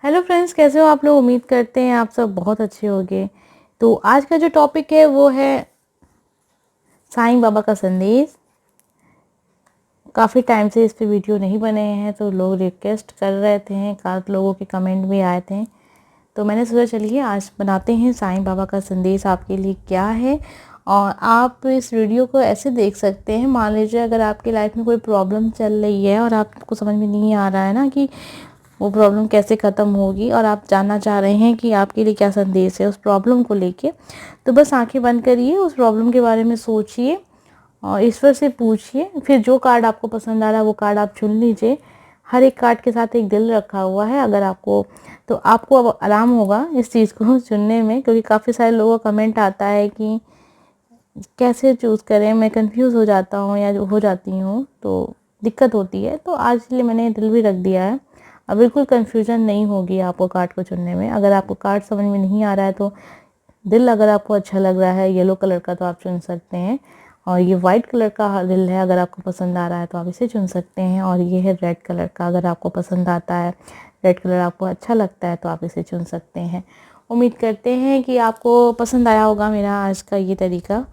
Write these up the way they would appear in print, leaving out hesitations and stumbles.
Hello friends, कैसे हो आप लोग। उम्मीद करते हैं आप सब बहुत अच्छे होंगे। तो आज का जो टॉपिक है वो है साईं बाबा का संदेश। काफ़ी टाइम से इस पे वीडियो नहीं बने हैं तो लोग रिक्वेस्ट कर रहे थे, काफ़ी लोगों के कमेंट भी आए थे, तो मैंने सोचा चलिए आज बनाते हैं साईं बाबा का संदेश आपके लिए क्या है। और आप इस वीडियो को ऐसे देख सकते हैं, मान लीजिए अगर आपकी लाइफ में कोई प्रॉब्लम चल रही है और आपको समझ में नहीं आ रहा है ना कि वो प्रॉब्लम कैसे ख़त्म होगी, और आप जानना चाह रहे हैं कि आपके लिए क्या संदेश है उस प्रॉब्लम को लेके, तो बस आंखें बंद करिए, उस प्रॉब्लम के बारे में सोचिए और ईश्वर से पूछिए। फिर जो कार्ड आपको पसंद आ रहा है वो कार्ड आप चुन लीजिए। हर एक कार्ड के साथ एक दिल रखा हुआ है। अगर आपको तो आपको अब आराम होगा इस चीज़ को चुनने में, क्योंकि काफ़ी सारे लोगों का कमेंट आता है कि कैसे चूज़ करें, मैं कंफ्यूज हो जाता हूँ या हो जाती हूँ, तो दिक्कत होती है। तो आज के लिए मैंने दिल भी रख दिया है। अब बिल्कुल कंफ्यूजन नहीं होगी आपको कार्ड को चुनने में। अगर आपको कार्ड समझ में नहीं आ रहा है तो दिल अगर आपको अच्छा लग रहा है येलो कलर का तो आप चुन सकते हैं, और ये वाइट कलर का दिल है अगर आपको पसंद आ रहा है तो आप इसे चुन सकते हैं, और ये है रेड कलर का, अगर आपको पसंद आता है, रेड कलर आपको अच्छा लगता है तो आप इसे चुन सकते हैं। उम्मीद करते हैं कि आपको पसंद आया होगा मेरा आज का ये तरीका।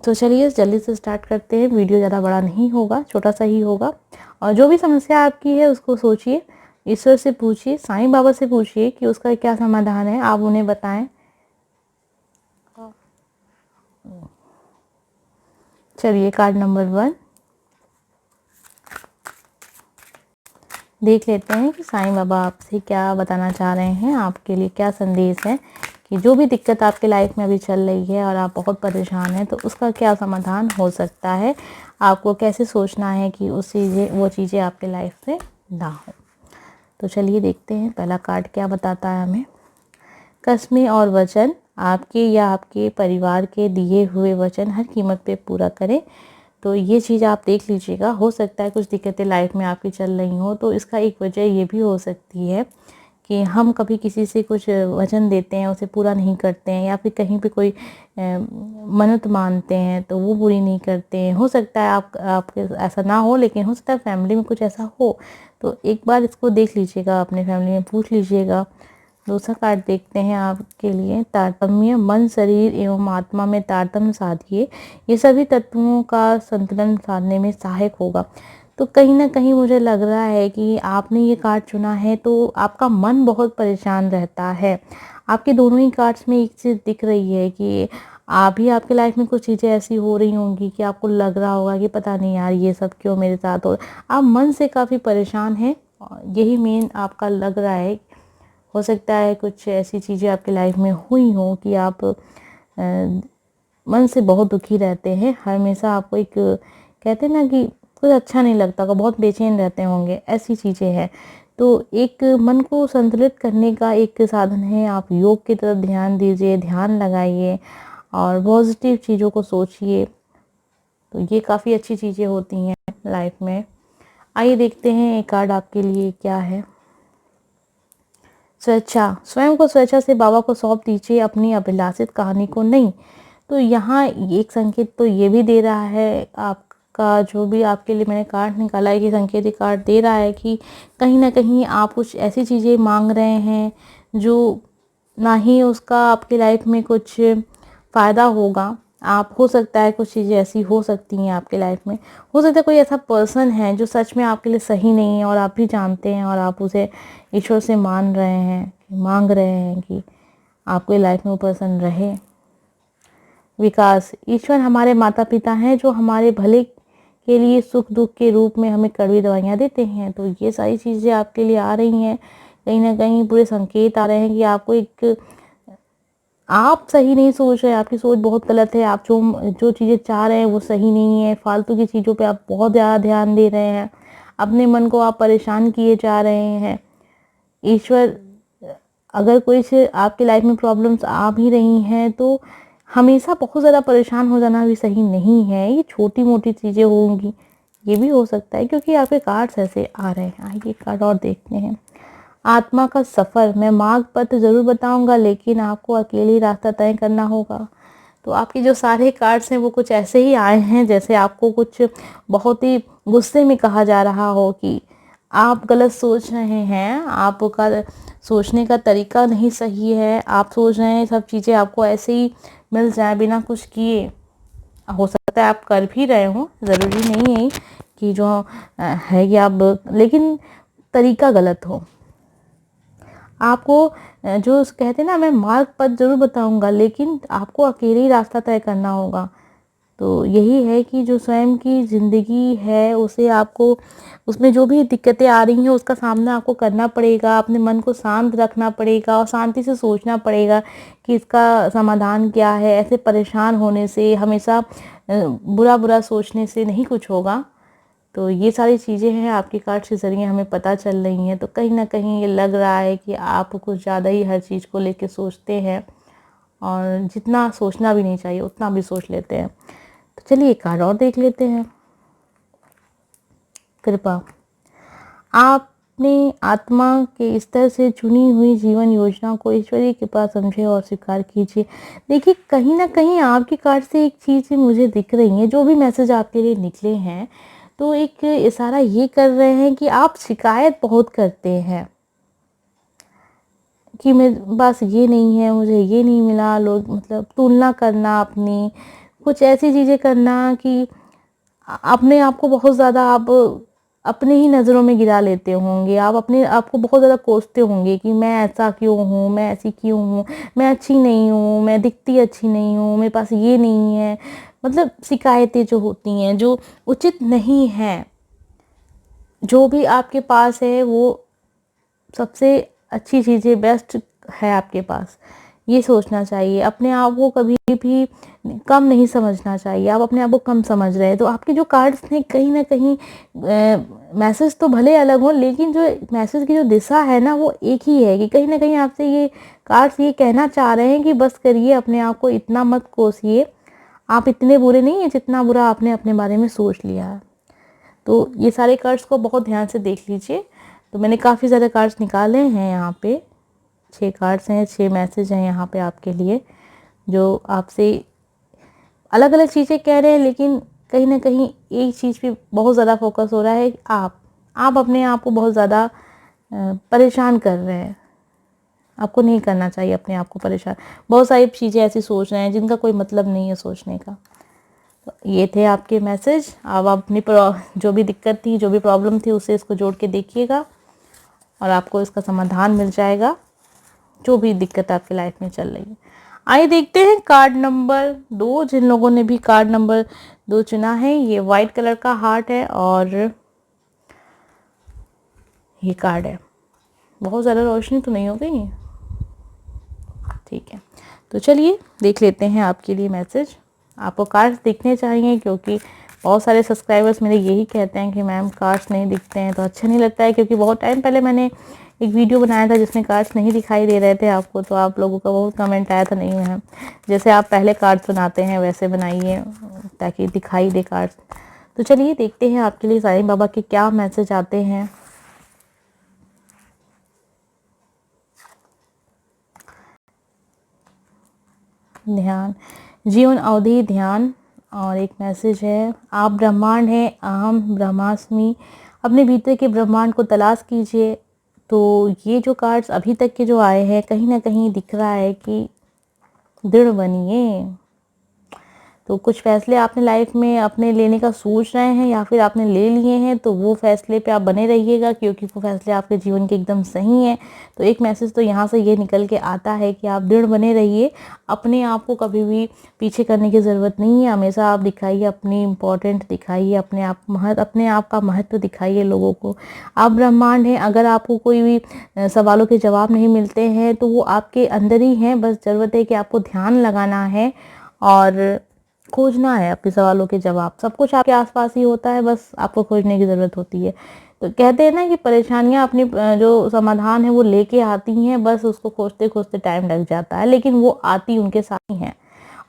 तो चलिए जल्दी से स्टार्ट करते हैं। वीडियो ज़्यादा बड़ा नहीं होगा, छोटा सा ही होगा। और जो भी समस्या आपकी है उसको सोचिए, ईश्वर से पूछिए, साईं बाबा से पूछिए कि उसका क्या समाधान है, आप उन्हें बताएं। चलिए कार्ड नंबर 1 देख लेते हैं कि साईं बाबा आपसे क्या बताना चाह रहे हैं, आपके लिए क्या संदेश है कि जो भी दिक्कत आपके लाइफ में अभी चल रही है और आप बहुत परेशान हैं तो उसका क्या समाधान हो सकता है। आपको कैसे सोचना है कि वो चीज़ें आपके लाइफ से ना हो। तो चलिए देखते हैं पहला कार्ड क्या बताता है हमें। कस्में और वचन, आपके या आपके परिवार के दिए हुए वचन हर कीमत पे पूरा करें। तो ये चीज़ आप देख लीजिएगा। हो सकता है कुछ दिक्कतें लाइफ में आपकी चल रही हों, तो इसका एक वजह ये भी हो सकती है कि हम कभी किसी से कुछ वचन देते हैं उसे पूरा नहीं करते हैं, या फिर कहीं पे कोई मन्नत मानते हैं तो वो पूरी नहीं करते हैं। हो सकता है आपके ऐसा ना हो, लेकिन हो सकता है फैमिली में कुछ ऐसा हो। तो एक बार इसको देख लीजिएगा, अपने फैमिली में पूछ लीजिएगा। दूसरा कार्ड देखते हैं आपके लिए, तारतम्य, मन, शरीर एवं आत्मा में तारतम्य साधिए, ये सभी तत्वों का संतुलन साधने में सहायक होगा। तो कहीं ना कहीं मुझे लग रहा है कि आपने ये कार्ड चुना है तो आपका मन बहुत परेशान रहता है। आपके दोनों ही कार्ड्स में एक चीज़ दिख रही है कि अभी आपके लाइफ में कुछ चीज़ें ऐसी हो रही होंगी कि आपको लग रहा होगा कि पता नहीं यार ये सब क्यों मेरे साथ हो। आप मन से काफ़ी परेशान हैं, यही मेन आपका लग रहा है। हो सकता है कुछ ऐसी चीज़ें आपकी लाइफ में हुई हों कि आप मन से बहुत दुखी रहते हैं। हमेशा आपको एक कहते हैं ना कि कुछ अच्छा नहीं लगता होगा, बहुत बेचैन रहते होंगे, ऐसी चीज़ें हैं। तो एक मन को संतुलित करने का एक साधन है, आप योग की तरफ ध्यान दीजिए, ध्यान लगाइए और पॉजिटिव चीज़ों को सोचिए। तो ये काफ़ी अच्छी चीज़ें होती हैं लाइफ में। आइए देखते हैं एक कार्ड आपके लिए क्या है। स्वेच्छा, स्वयं को स्वेच्छा से बाबा को सौंप दीजिए, अपनी अभिलाषित कहानी को नहीं। तो यहाँ एक संकेत तो ये भी दे रहा है, आपका जो भी आपके लिए मैंने कार्ड निकाला है कि संकेत कार्ड दे रहा है कि कहीं ना कहीं आप कुछ ऐसी चीज़ें मांग रहे हैं जो ना ही उसका आपकी लाइफ में कुछ फ़ायदा होगा। आप हो सकता है कुछ चीज़ें ऐसी हो सकती हैं आपके लाइफ में। हो सकता है कोई ऐसा पर्सन है जो सच में आपके लिए सही नहीं है और आप भी जानते हैं, और आप उसे ईश्वर से मांग रहे हैं कि आपकी लाइफ में वो पर्सन रहे। विकास, ईश्वर हमारे माता पिता हैं जो हमारे भले के लिए सुख दुख के रूप में हमें कड़वी दवाइयाँ देते हैं। तो ये सारी चीज़ें आपके लिए आ रही हैं, कहीं ना कहीं पूरे संकेत आ रहे हैं कि आपको एक आप सही नहीं सोच रहे हैं, आपकी सोच बहुत गलत है, आप जो जो चीज़ें चाह रहे हैं वो सही नहीं है, फालतू की चीज़ों पे आप बहुत ज़्यादा ध्यान दे रहे हैं, अपने मन को आप परेशान किए जा रहे हैं। ईश्वर अगर कोई से आपकी लाइफ में प्रॉब्लम्स आ भी रही हैं तो हमेशा बहुत ज़्यादा परेशान हो जाना भी सही नहीं है। ये छोटी मोटी चीज़ें होंगी, ये भी हो सकता है क्योंकि आपके कार्ड्स ऐसे आ रहे हैं। आइए कार्ड और देखते हैं। आत्मा का सफ़र, मैं मार्ग पथ ज़रूर बताऊंगा लेकिन आपको अकेले ही रास्ता तय करना होगा। तो आपके जो सारे कार्ड्स हैं वो कुछ ऐसे ही आए हैं जैसे आपको कुछ बहुत ही गुस्से में कहा जा रहा हो कि आप गलत सोच रहे हैं, आपका सोचने का तरीका नहीं सही है, आप सोच रहे हैं सब चीज़ें आपको ऐसे ही मिल जाए बिना कुछ किए। हो सकता है आप कर भी रहे हो, ज़रूरी नहीं है कि जो है कि आप, लेकिन तरीका गलत हो। आपको जो कहते हैं ना, मैं मार्ग पथ ज़रूर बताऊंगा, लेकिन आपको अकेले ही रास्ता तय करना होगा। तो यही है कि जो स्वयं की ज़िंदगी है उसे आपको, उसमें जो भी दिक्कतें आ रही हैं उसका सामना आपको करना पड़ेगा, अपने मन को शांत रखना पड़ेगा और शांति से सोचना पड़ेगा कि इसका समाधान क्या है। ऐसे परेशान होने से, हमेशा बुरा बुरा सोचने से नहीं कुछ होगा। तो ये सारी चीज़ें हैं आपके कार्ड के ज़रिए हमें पता चल रही हैं। तो कहीं ना कहीं ये लग रहा है कि आप कुछ ज़्यादा ही हर चीज़ को लेके सोचते हैं, और जितना सोचना भी नहीं चाहिए उतना भी सोच लेते हैं। तो चलिए एक कार्ड और देख लेते हैं। कृपा, आपने आत्मा के स्तर से चुनी हुई जीवन योजना को ईश्वरीय कृपा समझे और स्वीकार कीजिए। देखिए, कहीं ना कहीं आपके कार्ड से एक चीज़ मुझे दिख रही है, जो भी मैसेज आपके लिए निकले हैं तो एक इशारा ये कर रहे हैं कि आप शिकायत बहुत करते हैं कि मैं बस ये नहीं है, मुझे ये नहीं मिला, लोग मतलब तुलना करना अपनी, कुछ ऐसी चीज़ें करना कि अपने आप को बहुत ज़्यादा आप अपने ही नज़रों में गिरा लेते होंगे। आप अपने आप को बहुत ज़्यादा कोसते होंगे कि मैं ऐसा क्यों हूँ, मैं ऐसी क्यों हूँ, मैं अच्छी नहीं हूँ, मैं दिखती अच्छी नहीं हूँ, मेरे पास ये नहीं है। मतलब शिकायतें जो होती हैं, जो उचित नहीं है, जो भी आपके पास है वो सबसे अच्छी चीज़ें बेस्ट है आपके पास, ये सोचना चाहिए। अपने आप को कभी भी कम नहीं समझना चाहिए। आप अपने आप को कम समझ रहे हैं तो आपके जो कार्ड्स हैं कहीं ना कहीं मैसेज तो भले अलग हो, लेकिन जो मैसेज की जो दिशा है ना वो एक ही है कि कहीं ना कहीं आपसे ये कार्ड्स ये कहना चाह रहे हैं कि बस करिए, अपने आप को इतना मत कोसिए, आप इतने बुरे नहीं हैं जितना बुरा आपने अपने बारे में सोच लिया है। तो ये सारे कार्ड्स को बहुत ध्यान से देख लीजिए। तो मैंने काफ़ी ज़्यादा कार्ड्स निकाले हैं यहाँ पे, 6 कार्ड्स हैं, 6 मैसेज हैं यहाँ पे आपके लिए, जो आपसे अलग अलग चीज़ें कह रहे हैं, लेकिन कहीं ना कहीं एक चीज़ पे बहुत ज़्यादा फोकस हो रहा है। आप अपने आप को बहुत ज़्यादा परेशान कर रहे हैं। आपको नहीं करना चाहिए अपने आप को परेशान। बहुत सारी चीज़ें ऐसी सोच रहे हैं जिनका कोई मतलब नहीं है सोचने का। तो ये थे आपके मैसेज। अब आप अपनी जो भी दिक्कत थी, जो भी प्रॉब्लम थी, उसे इसको जोड़ के देखिएगा और आपको इसका समाधान मिल जाएगा, जो भी दिक्कत आपकी लाइफ में चल रही है। आइए देखते हैं कार्ड नंबर 2। जिन लोगों ने भी कार्ड नंबर 2 चुना है, ये वाइट कलर का हार्ट है और ये कार्ड है। बहुत ज़्यादा रोशनी तो नहीं हो गई, ठीक है। तो चलिए देख लेते हैं आपके लिए मैसेज। आपको कार्ड्स दिखने चाहिए, क्योंकि बहुत सारे सब्सक्राइबर्स मेरे यही कहते हैं कि मैम कार्ड्स नहीं दिखते हैं तो अच्छा नहीं लगता है। क्योंकि बहुत टाइम पहले मैंने एक वीडियो बनाया था जिसमें कार्ड्स नहीं दिखाई दे रहे थे आपको, तो आप लोगों का बहुत कमेंट आया था, नहीं मैम जैसे आप पहले कार्ड्स बनाते हैं वैसे बनाइए ताकि दिखाई दे कार्ड्स। तो चलिए देखते हैं आपके लिए साईं बाबा के क्या मैसेज आते हैं। ध्यान, जीवन अवधि ध्यान। और एक मैसेज है, आप ब्रह्मांड हैं, अहम ब्रह्मास्मि, अपने भीतर के ब्रह्मांड को तलाश कीजिए। तो ये जो कार्ड्स अभी तक के जो आए हैं, कहीं ना कहीं दिख रहा है कि दृढ़ बनिए। तो कुछ फैसले आपने लाइफ में अपने लेने का सोच रहे हैं या फिर आपने ले लिए हैं, तो वो फैसले पे आप बने रहिएगा, क्योंकि वो फैसले आपके जीवन के एकदम सही हैं। तो एक मैसेज तो यहाँ से ये निकल के आता है कि आप दृढ़ बने रहिए, अपने आप को कभी भी पीछे करने की ज़रूरत नहीं है। हमेशा आप दिखाइए, अपनी इम्पोर्टेंट दिखाइए, अपने आप का महत्व दिखाइए लोगों को। आप ब्रह्मांड हैं। अगर आपको कोई भी सवालों के जवाब नहीं मिलते हैं तो वो आपके अंदर ही हैं, बस ज़रूरत है कि आपको ध्यान लगाना है और खोजना है अपने सवालों के जवाब। सब कुछ आपके आसपास ही होता है, बस आपको खोजने की ज़रूरत होती है। तो कहते हैं ना कि परेशानियां अपनी जो समाधान है वो लेके आती हैं, बस उसको खोजते खोजते टाइम लग जाता है, लेकिन वो आती उनके साथ ही हैं।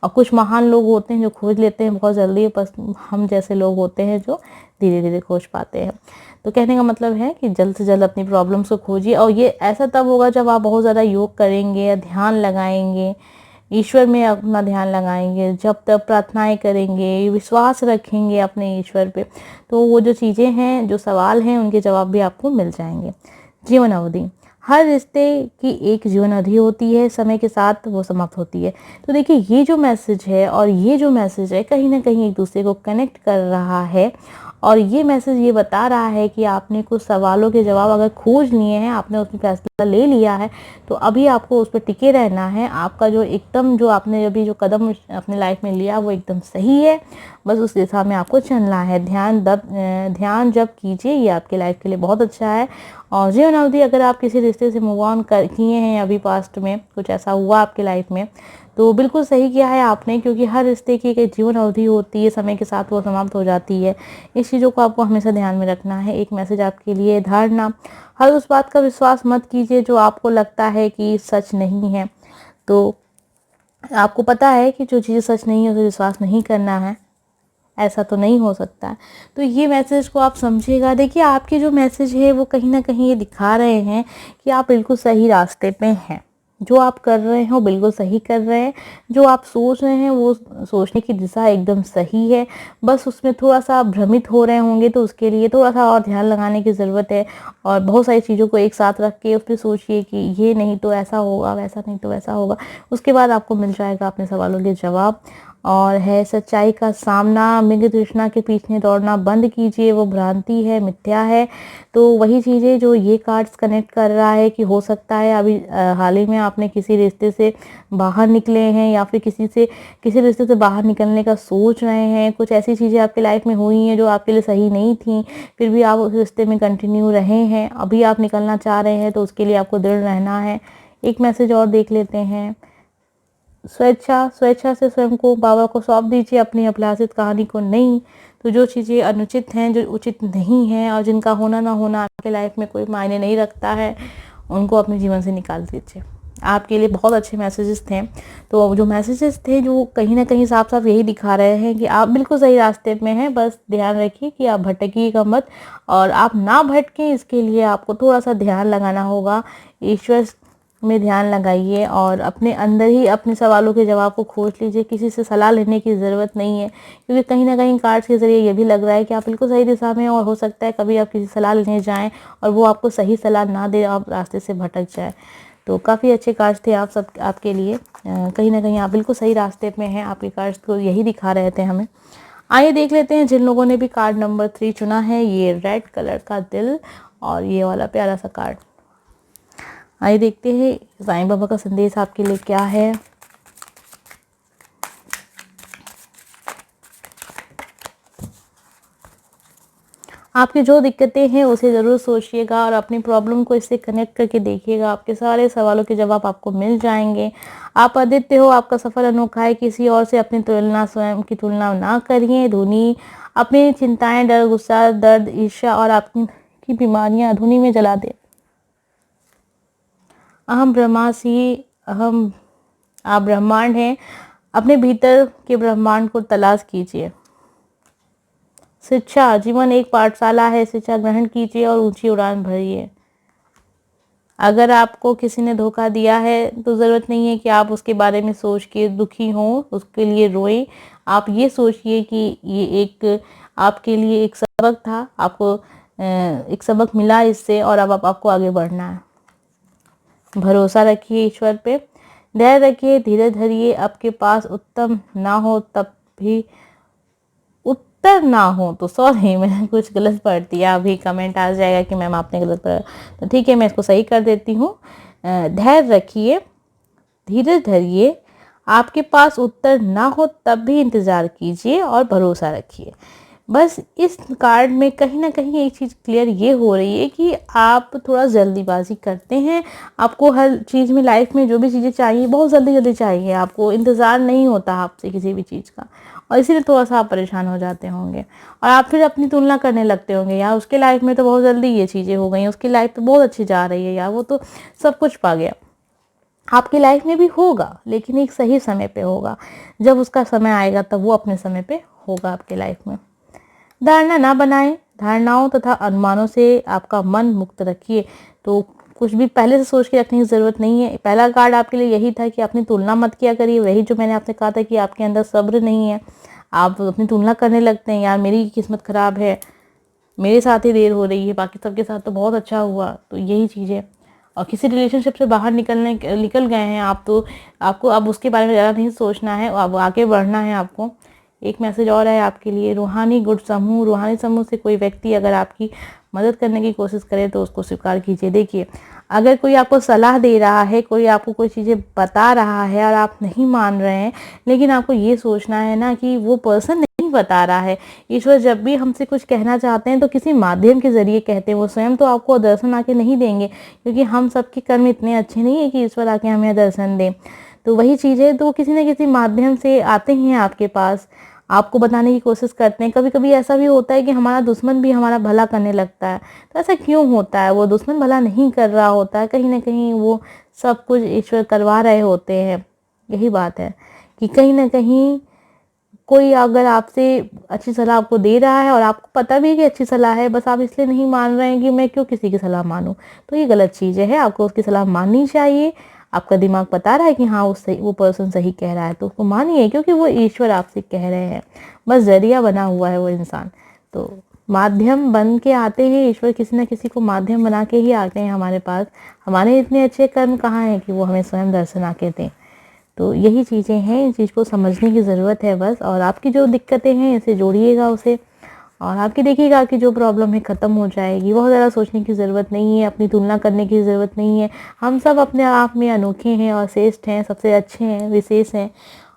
और कुछ महान लोग होते हैं जो खोज लेते हैं बहुत जल्दी, बस हम जैसे लोग होते हैं जो धीरे धीरे खोज पाते हैं। तो कहने का मतलब है कि जल्द से जल्द अपनी प्रॉब्लम्स को खोजिए, और ये ऐसा तब होगा जब आप बहुत ज़्यादा योग करेंगे या ध्यान लगाएंगे, ईश्वर में अपना ध्यान लगाएंगे, जब तक प्रार्थनाएं करेंगे, विश्वास रखेंगे अपने ईश्वर पे, तो वो जो चीज़ें हैं, जो सवाल हैं, उनके जवाब भी आपको मिल जाएंगे। जीवन अवधि, हर रिश्ते की एक जीवन अवधि होती है, समय के साथ वो समाप्त होती है। तो देखिए ये जो मैसेज है और ये जो मैसेज है कहीं ना कहीं एक दूसरे को कनेक्ट कर रहा है, और ये मैसेज ये बता रहा है कि आपने कुछ सवालों के जवाब अगर खोज लिए हैं, आपने उसमें फैसला ले लिया है, तो अभी आपको उस पर टिके रहना है। आपका जो एकदम जो आपने अभी जो कदम अपने लाइफ में लिया वो एकदम सही है, बस उस दिशा में आपको चलना है। ध्यान जब कीजिए, ये आपके लाइफ के लिए बहुत अच्छा है। और जीवन अवधि, अगर आप किसी रिश्ते से मूव ऑन कर किए हैं, अभी पास्ट में कुछ ऐसा हुआ आपके लाइफ में, तो बिल्कुल सही किया है आपने, क्योंकि हर रिश्ते की एक जीवन अवधि होती है, समय के साथ वो समाप्त हो जाती है। इस चीज़ों को आपको हमेशा ध्यान में रखना है। एक मैसेज आपके लिए, धारणा, हर उस बात का विश्वास मत कीजिए जो आपको लगता है कि सच नहीं है। तो आपको पता है कि जो चीज़ें सच नहीं है उसे विश्वास नहीं करना है, ऐसा तो नहीं हो सकता है। तो ये मैसेज को आप समझिएगा। देखिए आपके जो मैसेज है वो कहीं ना कहीं ये दिखा रहे हैं कि आप बिल्कुल सही रास्ते पे हैं, जो आप कर रहे हैं वो बिल्कुल सही कर रहे हैं, जो आप सोच रहे हैं वो सोचने की दिशा एकदम सही है। बस उसमें थोड़ा सा भ्रमित हो रहे होंगे, तो उसके लिए थोड़ा सा और ध्यान लगाने की ज़रूरत है, और बहुत सारी चीज़ों को एक साथ रख के उस पर सोचिए कि ये नहीं तो ऐसा होगा, वैसा नहीं तो वैसा होगा। उसके बाद आपको मिल जाएगा अपने सवालों के जवाब। और है सच्चाई का सामना, मृग तृष्णा के पीछे दौड़ना बंद कीजिए, वो भ्रांति है, मिथ्या है। तो वही चीज़ें जो ये कार्ड्स कनेक्ट कर रहा है कि हो सकता है अभी हाल ही में आपने किसी रिश्ते से बाहर निकले हैं, या फिर किसी रिश्ते से बाहर निकलने का सोच रहे हैं। कुछ ऐसी चीज़ें आपकी लाइफ में हुई हैं जो आपके लिए सही नहीं थी, फिर भी आप उस रिश्ते में कंटिन्यू रहे हैं। अभी आप निकलना चाह रहे हैं, तो उसके लिए आपको दृढ़ रहना है। एक मैसेज और देख लेते हैं। स्वेच्छा से स्वयं को बाबा को सौंप दीजिए, अपनी अभिलाषित कहानी को नहीं। तो जो चीज़ें अनुचित हैं, जो उचित नहीं हैं, और जिनका होना ना होना आपके लाइफ में कोई मायने नहीं रखता है, उनको अपने जीवन से निकाल दीजिए। आपके लिए बहुत अच्छे मैसेजेस थे। तो जो मैसेजेस थे जो कहीं ना कहीं साफ साफ यही दिखा रहे हैं कि आप बिल्कुल सही रास्ते में हैं। बस ध्यान रखिए कि आप भटकिएगा मत, और आप ना भटकें इसके लिए आपको थोड़ा सा ध्यान लगाना होगा। ईश्वर में ध्यान लगाइए और अपने अंदर ही अपने सवालों के जवाब को खोज लीजिए। किसी से सलाह लेने की ज़रूरत नहीं है, क्योंकि कहीं ना कहीं कार्ड्स के ज़रिए ये भी लग रहा है कि आप बिल्कुल सही दिशा में, और हो सकता है कभी आप किसी सलाह लेने जाएं और वो आपको सही सलाह ना दे, आप रास्ते से भटक जाए। तो काफ़ी अच्छे कार्ड्स थे आप सब आपके लिए। कहीं ना कहीं आप बिल्कुल सही रास्ते में हैं, आपके कार्ड्स को यही दिखा रहे थे हमें। आइए देख लेते हैं जिन लोगों ने भी कार्ड नंबर 3 चुना है, ये रेड कलर का दिल और ये वाला प्यारा सा कार्ड। आइए देखते हैं साईं बाबा का संदेश आपके लिए क्या है। आपकी जो दिक्कतें हैं उसे ज़रूर सोचिएगा और अपनी प्रॉब्लम को इससे कनेक्ट करके देखिएगा। आपके सारे सवालों के जवाब आपको मिल जाएंगे। आप अद्वितीय हो, आपका सफ़र अनोखा है। किसी और से अपनी तुलना, स्वयं की तुलना ना करिए। धुनी अपनी चिंताएं, डर, गुस्सा, दर्द, ईर्ष्या और आपकी बीमारियां धुनी में जला दे। अहम ब्रह्मासी, अहम आप ब्रह्मांड हैं। अपने भीतर के ब्रह्मांड को तलाश कीजिए। शिक्षा, जीवन एक पाठशाला है। शिक्षा ग्रहण कीजिए और ऊंची उड़ान भरिए। अगर आपको किसी ने धोखा दिया है तो ज़रूरत नहीं है कि आप उसके बारे में सोच के दुखी हों, उसके लिए रोएं। आप ये सोचिए कि ये एक आपके लिए एक सबक था, आपको एक सबक मिला इससे, और अब आपको आगे बढ़ना है। भरोसा रखिए ईश्वर पे, धैर्य रखिए, धीरज धरिए। आपके पास उत्तम ना हो तब भी उत्तर ना हो तो सॉरी, मैंने कुछ गलत पढ़ दिया। अभी कमेंट आ जाएगा कि मैम आपने गलत पढ़ा, तो ठीक है मैं इसको सही कर देती हूँ। धैर्य रखिए, धीरज धरिए। आपके पास उत्तर ना हो तब भी इंतज़ार कीजिए और भरोसा रखिए। बस इस कार्ड में कहीं ना कहीं एक चीज़ क्लियर ये हो रही है कि आप थोड़ा जल्दीबाजी करते हैं। आपको हर चीज़ में, लाइफ में जो भी चीज़ें चाहिए बहुत जल्दी जल्दी चाहिए, आपको इंतज़ार नहीं होता आपसे किसी भी चीज़ का, और इसीलिए थोड़ा सा आप परेशान हो जाते होंगे। और आप फिर अपनी तुलना करने लगते होंगे, यार उसके लाइफ में तो बहुत जल्दी ये चीज़ें हो गई, उसकी लाइफ तो बहुत अच्छी जा रही है, यार वो तो सब कुछ पा गया। आपकी लाइफ में भी होगा, लेकिन एक सही समय पे होगा। जब उसका समय आएगा तब वो अपने समय पे होगा आपके लाइफ में। धारणा ना बनाएं, धारणाओं तथा अनुमानों से आपका मन मुक्त रखिए। तो कुछ भी पहले से सोच के रखने की ज़रूरत नहीं है। पहला कार्ड आपके लिए यही था कि अपनी तुलना मत किया करिए। वही जो मैंने आपसे कहा था कि आपके अंदर सब्र नहीं है, आप अपनी तुलना करने लगते हैं, यार मेरी किस्मत ख़राब है, मेरे साथ ही देर हो रही है, बाकी सबके साथ तो बहुत अच्छा हुआ। तो यही चीज़ है। और किसी रिलेशनशिप से बाहर निकल गए हैं आप, तो आपको अब उसके बारे में ज़्यादा नहीं सोचना है, अब आगे बढ़ना है आपको। एक मैसेज और है आपके लिए, रूहानी गुड समूह। रूहानी समूह से कोई व्यक्ति अगर आपकी मदद करने की कोशिश करे तो उसको स्वीकार कीजिए। देखिए, अगर कोई आपको सलाह दे रहा है, कोई आपको कोई चीज़ें बता रहा है और आप नहीं मान रहे हैं, लेकिन आपको ये सोचना है ना कि वो पर्सन नहीं बता रहा है। ईश्वर जब भी हमसे कुछ कहना चाहते हैं तो किसी माध्यम के ज़रिए कहते हैं। वो स्वयं तो आपको दर्शन आके नहीं देंगे, क्योंकि हम सबके कर्म इतने अच्छे नहीं है कि ईश्वर आके हमें दर्शन दें। तो वही चीज़ है, तो किसी न किसी माध्यम से आते हैं आपके पास, आपको बताने की कोशिश करते हैं। कभी कभी ऐसा भी होता है कि हमारा दुश्मन भी हमारा भला करने लगता है। तो ऐसा क्यों होता है? वो दुश्मन भला नहीं कर रहा होता है, कहीं ना कहीं वो सब कुछ ईश्वर करवा रहे होते हैं। यही बात है कि कहीं ना कहीं कोई अगर आपसे अच्छी सलाह आपको दे रहा है और आपको पता भी है कि अच्छी सलाह है, बस आप इसलिए नहीं मान रहे हैं कि मैं क्यों किसी की सलाह मानूं, तो ये गलत चीज़ है। आपको उसकी सलाह माननी चाहिए। आपका दिमाग बता रहा है कि हाँ वो पर्सन सही कह रहा है, तो उसको मानिए, क्योंकि वो ईश्वर आपसे कह रहे हैं। बस जरिया बना हुआ है वो इंसान, तो माध्यम बन के आते हैं ईश्वर, किसी न किसी को माध्यम बना के ही आते हैं हमारे पास। हमारे इतने अच्छे कर्म कहाँ हैं कि वो हमें स्वयं दर्शन आके दें। तो यही चीज़ें हैं, इस चीज़ को समझने की ज़रूरत है बस। और आपकी जो दिक्कतें हैं इसे जोड़िएगा उसे, और आपकी देखिएगा कि जो प्रॉब्लम है ख़त्म हो जाएगी। बहुत ज़्यादा सोचने की ज़रूरत नहीं है, अपनी तुलना करने की ज़रूरत नहीं है। हम सब अपने आप में अनोखे हैं और श्रेष्ठ हैं, सबसे अच्छे हैं, विशेष हैं,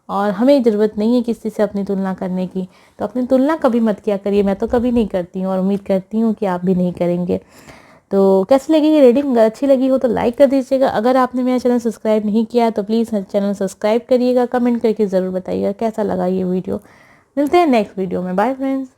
और हमें ज़रूरत नहीं है किसी से अपनी तुलना करने की। तो अपनी तुलना कभी मत किया करिए, मैं तो कभी नहीं करती हूँ और उम्मीद करती हूँ कि आप भी नहीं करेंगे। तो कैसी लगी ये रीडिंग? अच्छी लगी हो तो लाइक कर दीजिएगा। अगर आपने मेरा चैनल सब्सक्राइब नहीं किया है तो प्लीज़ चैनल सब्सक्राइब करिएगा। कमेंट करके ज़रूर बताइएगा कैसा लगा ये वीडियो। मिलते हैं नेक्स्ट वीडियो में। Bye friends.